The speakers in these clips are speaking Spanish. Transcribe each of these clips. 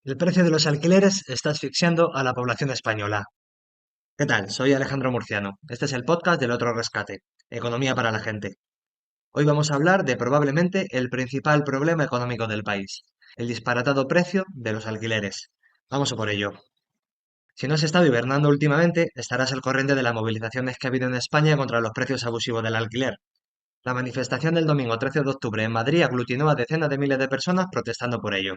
El precio de los alquileres está asfixiando a la población española. ¿Qué tal? Soy Alejandro Murciano. Este es el podcast del Otro Rescate, Economía para la Gente. Hoy vamos a hablar de probablemente el principal problema económico del país, el disparatado precio de los alquileres. Vamos a por ello. Si no has estado hibernando últimamente, estarás al corriente de las movilizaciones que ha habido en España contra los precios abusivos del alquiler. La manifestación del domingo 13 de octubre en Madrid aglutinó a decenas de miles de personas protestando por ello.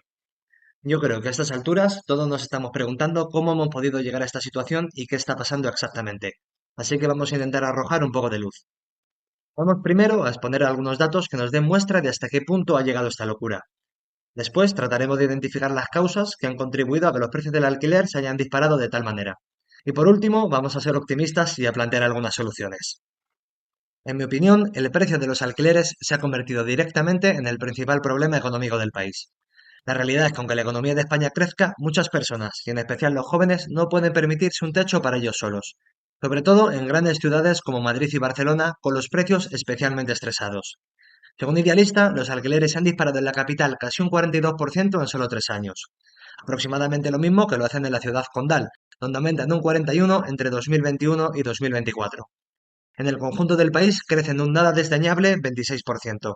Yo creo que a estas alturas todos nos estamos preguntando cómo hemos podido llegar a esta situación y qué está pasando exactamente. Así que vamos a intentar arrojar un poco de luz. Vamos primero a exponer algunos datos que nos den muestra de hasta qué punto ha llegado esta locura. Después trataremos de identificar las causas que han contribuido a que los precios del alquiler se hayan disparado de tal manera. Y por último, vamos a ser optimistas y a plantear algunas soluciones. En mi opinión, el precio de los alquileres se ha convertido directamente en el principal problema económico del país. La realidad es que aunque la economía de España crezca, muchas personas, y en especial los jóvenes, no pueden permitirse un techo para ellos solos, sobre todo en grandes ciudades como Madrid y Barcelona, con los precios especialmente estresados. Según Idealista, los alquileres se han disparado en la capital casi un 42% en solo 3 años, aproximadamente lo mismo que lo hacen en la ciudad condal, donde aumentan un 41% entre 2021 y 2024. En el conjunto del país crecen un nada desdeñable 26%.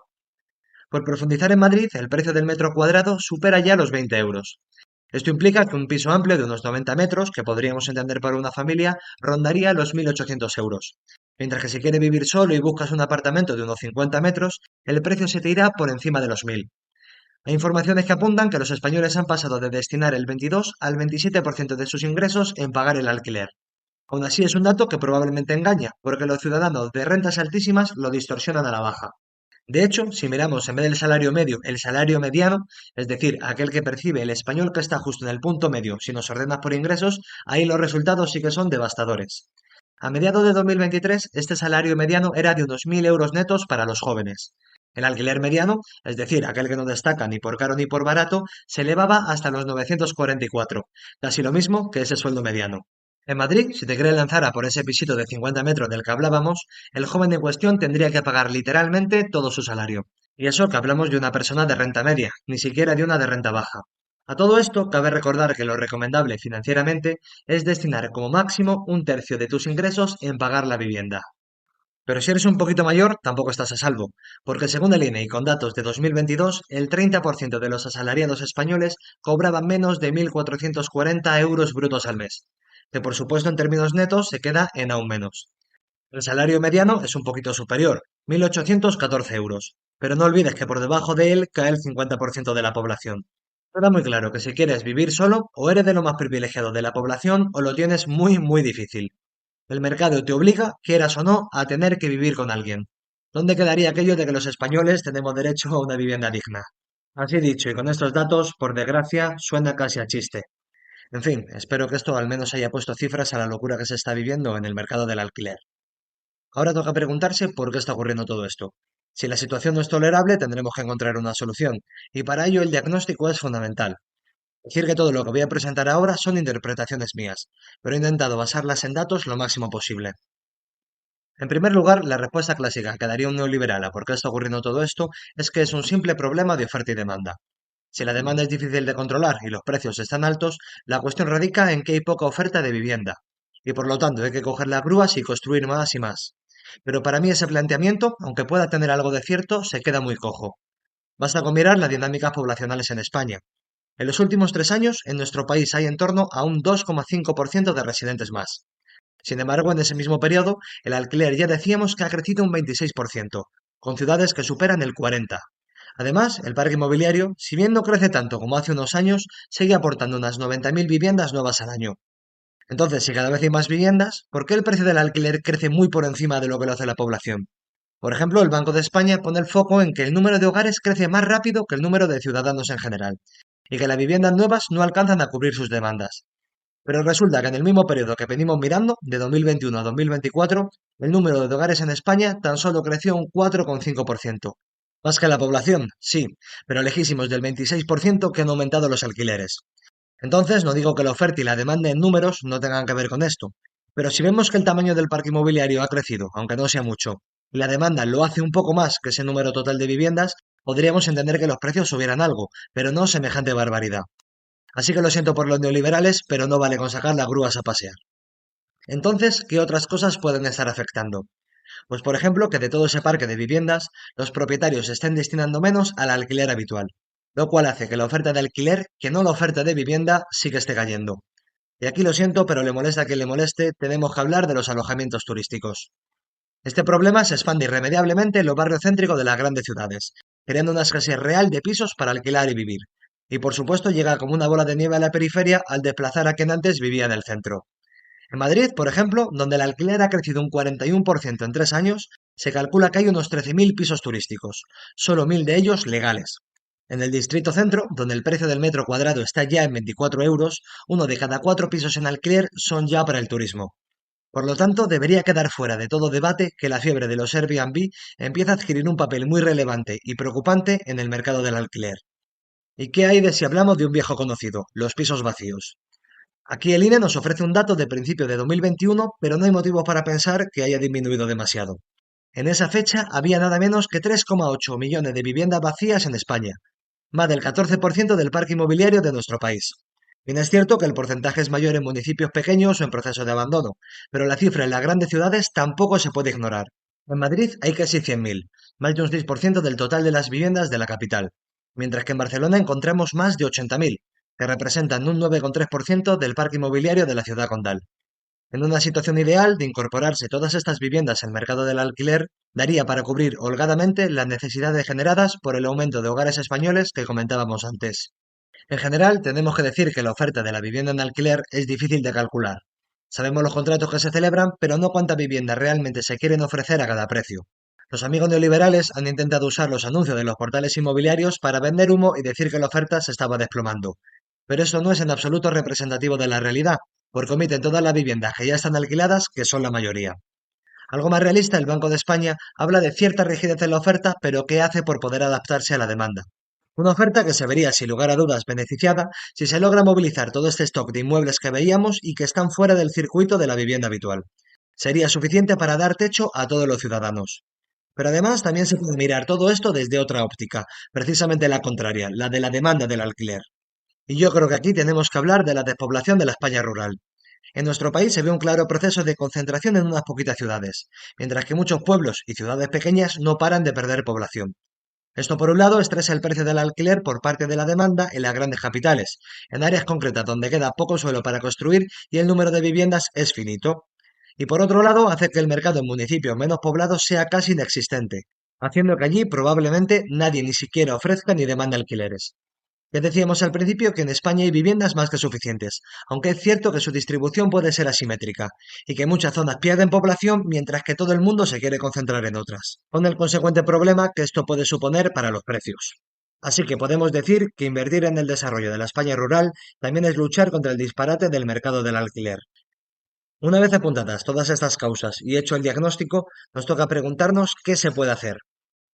Por profundizar en Madrid, el precio del metro cuadrado supera ya los 20 euros. Esto implica que un piso amplio de unos 90 metros, que podríamos entender para una familia, rondaría los 1.800 euros. Mientras que si quieres vivir solo y buscas un apartamento de unos 50 metros, el precio se te irá por encima de los 1.000. Hay informaciones que apuntan que los españoles han pasado de destinar el 22 al 27% de sus ingresos en pagar el alquiler. Aún así es un dato que probablemente engaña, porque los ciudadanos de rentas altísimas lo distorsionan a la baja. De hecho, si miramos en vez del salario medio, el salario mediano, es decir, aquel que percibe el español que está justo en el punto medio, si nos ordenas por ingresos, ahí los resultados sí que son devastadores. A mediados de 2023, este salario mediano era de unos 1.000 euros netos para los jóvenes. El alquiler mediano, es decir, aquel que no destaca ni por caro ni por barato, se elevaba hasta los 944, casi lo mismo que ese sueldo mediano. En Madrid, si te quieres lanzar a por ese pisito de 50 metros del que hablábamos, el joven en cuestión tendría que pagar literalmente todo su salario. Y eso que hablamos de una persona de renta media, ni siquiera de una de renta baja. A todo esto, cabe recordar que lo recomendable financieramente es destinar como máximo un tercio de tus ingresos en pagar la vivienda. Pero si eres un poquito mayor, tampoco estás a salvo, porque según el INE y con datos de 2022, el 30% de los asalariados españoles cobraban menos de 1.440 euros brutos al mes, que por supuesto en términos netos se queda en aún menos. El salario mediano es un poquito superior, 1.814 euros, pero no olvides que por debajo de él cae el 50% de la población. Queda muy claro que si quieres vivir solo, o eres de lo más privilegiado de la población o lo tienes muy, muy difícil. El mercado te obliga, quieras o no, a tener que vivir con alguien. ¿Dónde quedaría aquello de que los españoles tenemos derecho a una vivienda digna? Así dicho, y con estos datos, por desgracia, suena casi a chiste. En fin, espero que esto al menos haya puesto cifras a la locura que se está viviendo en el mercado del alquiler. Ahora toca preguntarse por qué está ocurriendo todo esto. Si la situación no es tolerable, tendremos que encontrar una solución, y para ello el diagnóstico es fundamental. Decir que todo lo que voy a presentar ahora son interpretaciones mías, pero he intentado basarlas en datos lo máximo posible. En primer lugar, la respuesta clásica que daría un neoliberal a por qué está ocurriendo todo esto es que es un simple problema de oferta y demanda. Si la demanda es difícil de controlar y los precios están altos, la cuestión radica en que hay poca oferta de vivienda, y por lo tanto hay que coger las grúas y construir más y más. Pero para mí ese planteamiento, aunque pueda tener algo de cierto, se queda muy cojo. Basta con mirar las dinámicas poblacionales en España. En los últimos 3 años, en nuestro país hay en torno a un 2,5% de residentes más. Sin embargo, en ese mismo periodo, el alquiler ya decíamos que ha crecido un 26%, con ciudades que superan el 40%. Además, el parque inmobiliario, si bien no crece tanto como hace unos años, sigue aportando unas 90.000 viviendas nuevas al año. Entonces, si cada vez hay más viviendas, ¿por qué el precio del alquiler crece muy por encima de lo que lo hace la población? Por ejemplo, el Banco de España pone el foco en que el número de hogares crece más rápido que el número de ciudadanos en general, y que las viviendas nuevas no alcanzan a cubrir sus demandas. Pero resulta que en el mismo periodo que venimos mirando, de 2021 a 2024, el número de hogares en España tan solo creció un 4,5%. Más que la población, sí, pero lejísimos del 26% que han aumentado los alquileres. Entonces, no digo que la oferta y la demanda en números no tengan que ver con esto, pero si vemos que el tamaño del parque inmobiliario ha crecido, aunque no sea mucho, y la demanda lo hace un poco más que ese número total de viviendas, podríamos entender que los precios subieran algo, pero no semejante barbaridad. Así que lo siento por los neoliberales, pero no vale con sacar las grúas a pasear. Entonces, ¿qué otras cosas pueden estar afectando? Pues por ejemplo, que de todo ese parque de viviendas, los propietarios estén destinando menos al alquiler habitual, lo cual hace que la oferta de alquiler, que no la oferta de vivienda, sí que esté cayendo. Y aquí lo siento, pero le molesta a quien le moleste, tenemos que hablar de los alojamientos turísticos. Este problema se expande irremediablemente en los barrios céntricos de las grandes ciudades, creando una escasez real de pisos para alquilar y vivir. Y por supuesto llega como una bola de nieve a la periferia al desplazar a quien antes vivía en el centro. En Madrid, por ejemplo, donde el alquiler ha crecido un 41% en 3 años, se calcula que hay unos 13.000 pisos turísticos, solo 1.000 de ellos legales. En el distrito centro, donde el precio del metro cuadrado está ya en 24 euros, uno de cada 4 pisos en alquiler son ya para el turismo. Por lo tanto, debería quedar fuera de todo debate que la fiebre de los Airbnb empieza a adquirir un papel muy relevante y preocupante en el mercado del alquiler. ¿Y qué hay de si hablamos de un viejo conocido, los pisos vacíos? Aquí el INE nos ofrece un dato de principio de 2021, pero no hay motivo para pensar que haya disminuido demasiado. En esa fecha había nada menos que 3,8 millones de viviendas vacías en España, más del 14% del parque inmobiliario de nuestro país. Bien es cierto que el porcentaje es mayor en municipios pequeños o en proceso de abandono, pero la cifra en las grandes ciudades tampoco se puede ignorar. En Madrid hay casi 100.000, más de un 6% del total de las viviendas de la capital, mientras que en Barcelona encontramos más de 80.000, que representan un 9,3% del parque inmobiliario de la ciudad condal. En una situación ideal de incorporarse todas estas viviendas al mercado del alquiler, daría para cubrir holgadamente las necesidades generadas por el aumento de hogares españoles que comentábamos antes. En general, tenemos que decir que la oferta de la vivienda en alquiler es difícil de calcular. Sabemos los contratos que se celebran, pero no cuántas viviendas realmente se quieren ofrecer a cada precio. Los amigos neoliberales han intentado usar los anuncios de los portales inmobiliarios para vender humo y decir que la oferta se estaba desplomando. Pero eso no es en absoluto representativo de la realidad, porque omiten todas las viviendas que ya están alquiladas, que son la mayoría. Algo más realista, el Banco de España habla de cierta rigidez en la oferta, pero ¿qué hace por poder adaptarse a la demanda? Una oferta que se vería, sin lugar a dudas, beneficiada si se logra movilizar todo este stock de inmuebles que veíamos y que están fuera del circuito de la vivienda habitual. Sería suficiente para dar techo a todos los ciudadanos. Pero además también se puede mirar todo esto desde otra óptica, precisamente la contraria, la de la demanda del alquiler. Y yo creo que aquí tenemos que hablar de la despoblación de la España rural. En nuestro país se ve un claro proceso de concentración en unas poquitas ciudades, mientras que muchos pueblos y ciudades pequeñas no paran de perder población. Esto por un lado estresa el precio del alquiler por parte de la demanda en las grandes capitales, en áreas concretas donde queda poco suelo para construir y el número de viviendas es finito. Y por otro lado hace que el mercado en municipios menos poblados sea casi inexistente, haciendo que allí probablemente nadie ni siquiera ofrezca ni demande alquileres. Ya decíamos al principio que en España hay viviendas más que suficientes, aunque es cierto que su distribución puede ser asimétrica, y que muchas zonas pierden población mientras que todo el mundo se quiere concentrar en otras, con el consecuente problema que esto puede suponer para los precios. Así que podemos decir que invertir en el desarrollo de la España rural también es luchar contra el disparate del mercado del alquiler. Una vez apuntadas todas estas causas y hecho el diagnóstico, nos toca preguntarnos qué se puede hacer.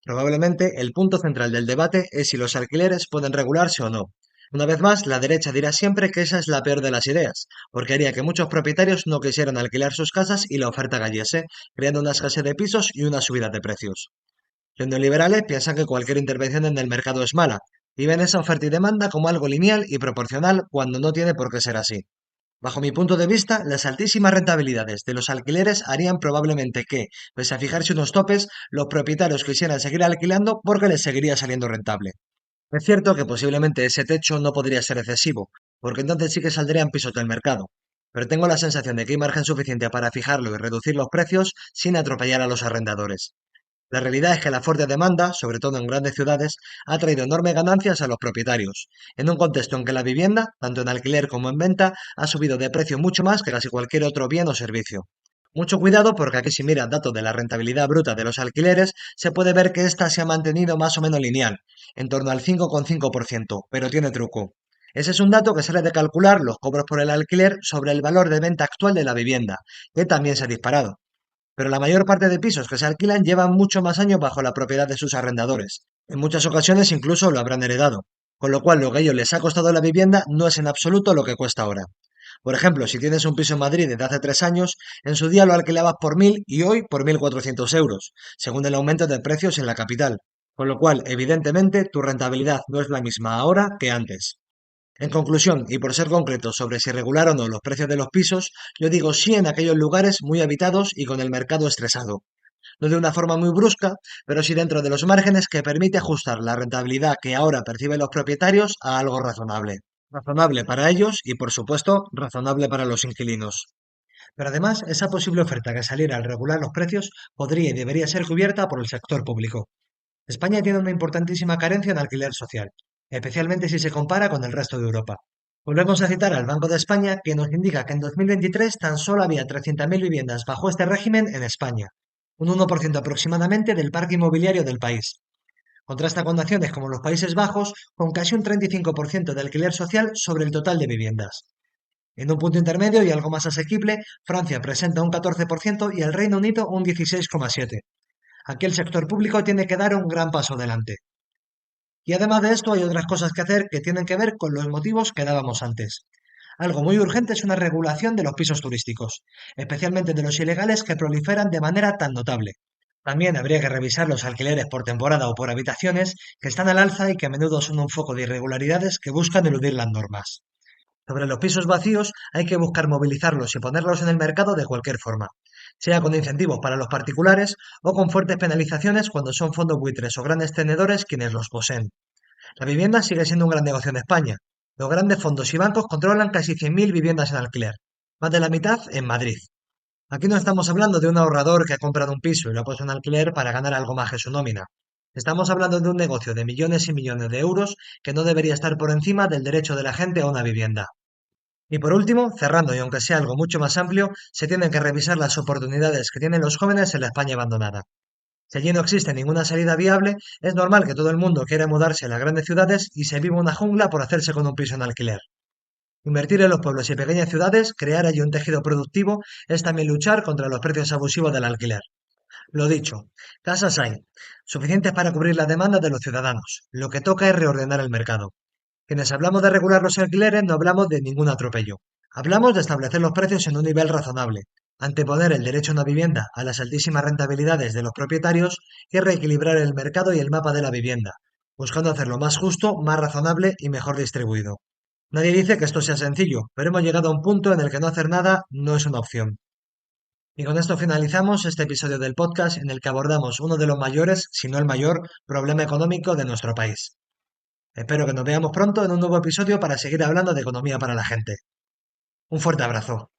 Probablemente el punto central del debate es si los alquileres pueden regularse o no. Una vez más, la derecha dirá siempre que esa es la peor de las ideas, porque haría que muchos propietarios no quisieran alquilar sus casas y la oferta cayese, creando una escasez de pisos y una subida de precios. Los neoliberales piensan que cualquier intervención en el mercado es mala, y ven esa oferta y demanda como algo lineal y proporcional cuando no tiene por qué ser así. Bajo mi punto de vista, las altísimas rentabilidades de los alquileres harían probablemente que, pese a fijarse unos topes, los propietarios quisieran seguir alquilando porque les seguiría saliendo rentable. Es cierto que posiblemente ese techo no podría ser excesivo, porque entonces sí que saldrían pisos del mercado, pero tengo la sensación de que hay margen suficiente para fijarlo y reducir los precios sin atropellar a los arrendadores. La realidad es que la fuerte demanda, sobre todo en grandes ciudades, ha traído enormes ganancias a los propietarios, en un contexto en que la vivienda, tanto en alquiler como en venta, ha subido de precio mucho más que casi cualquier otro bien o servicio. Mucho cuidado porque aquí si miras datos de la rentabilidad bruta de los alquileres, se puede ver que ésta se ha mantenido más o menos lineal, en torno al 5,5%, pero tiene truco. Ese es un dato que sale de calcular los cobros por el alquiler sobre el valor de venta actual de la vivienda, que también se ha disparado. Pero la mayor parte de pisos que se alquilan llevan mucho más años bajo la propiedad de sus arrendadores. En muchas ocasiones incluso lo habrán heredado, con lo cual lo que a ellos les ha costado la vivienda no es en absoluto lo que cuesta ahora. Por ejemplo, si tienes un piso en Madrid desde hace 3 años, en su día lo alquilabas por 1.000 y hoy por 1.400 euros, según el aumento de precios en la capital. Con lo cual, evidentemente, tu rentabilidad no es la misma ahora que antes. En conclusión, y por ser concreto sobre si regular o no los precios de los pisos, yo digo sí en aquellos lugares muy habitados y con el mercado estresado. No de una forma muy brusca, pero sí dentro de los márgenes que permite ajustar la rentabilidad que ahora perciben los propietarios a algo razonable. Razonable para ellos y, por supuesto, razonable para los inquilinos. Pero además, esa posible oferta que saliera al regular los precios podría y debería ser cubierta por el sector público. España tiene una importantísima carencia en alquiler social, especialmente si se compara con el resto de Europa. Volvemos a citar al Banco de España, que nos indica que en 2023 tan solo había 300.000 viviendas bajo este régimen en España, un 1% aproximadamente del parque inmobiliario del país. Contrasta con naciones como los Países Bajos, con casi un 35% de alquiler social sobre el total de viviendas. En un punto intermedio y algo más asequible, Francia presenta un 14% y el Reino Unido un 16,7%. Aquí el sector público tiene que dar un gran paso adelante. Y además de esto hay otras cosas que hacer que tienen que ver con los motivos que dábamos antes. Algo muy urgente es una regulación de los pisos turísticos, especialmente de los ilegales que proliferan de manera tan notable. También habría que revisar los alquileres por temporada o por habitaciones, que están al alza y que a menudo son un foco de irregularidades que buscan eludir las normas. Sobre los pisos vacíos hay que buscar movilizarlos y ponerlos en el mercado de cualquier forma, sea con incentivos para los particulares o con fuertes penalizaciones cuando son fondos buitres o grandes tenedores quienes los poseen. La vivienda sigue siendo un gran negocio en España. Los grandes fondos y bancos controlan casi 100.000 viviendas en alquiler, más de la mitad en Madrid. Aquí no estamos hablando de un ahorrador que ha comprado un piso y lo ha puesto en alquiler para ganar algo más que su nómina. Estamos hablando de un negocio de millones y millones de euros que no debería estar por encima del derecho de la gente a una vivienda. Y por último, cerrando y aunque sea algo mucho más amplio, se tienen que revisar las oportunidades que tienen los jóvenes en la España abandonada. Si allí no existe ninguna salida viable, es normal que todo el mundo quiera mudarse a las grandes ciudades y se viva una jungla por hacerse con un piso en alquiler. Invertir en los pueblos y pequeñas ciudades, crear allí un tejido productivo, es también luchar contra los precios abusivos del alquiler. Lo dicho, casas hay, suficientes para cubrir la demanda de los ciudadanos. Lo que toca es reordenar el mercado. Quienes hablamos de regular los alquileres no hablamos de ningún atropello. Hablamos de establecer los precios en un nivel razonable, anteponer el derecho a una vivienda a las altísimas rentabilidades de los propietarios y reequilibrar el mercado y el mapa de la vivienda, buscando hacerlo más justo, más razonable y mejor distribuido. Nadie dice que esto sea sencillo, pero hemos llegado a un punto en el que no hacer nada no es una opción. Y con esto finalizamos este episodio del podcast en el que abordamos uno de los mayores, si no el mayor, problema económico de nuestro país. Espero que nos veamos pronto en un nuevo episodio para seguir hablando de economía para la gente. Un fuerte abrazo.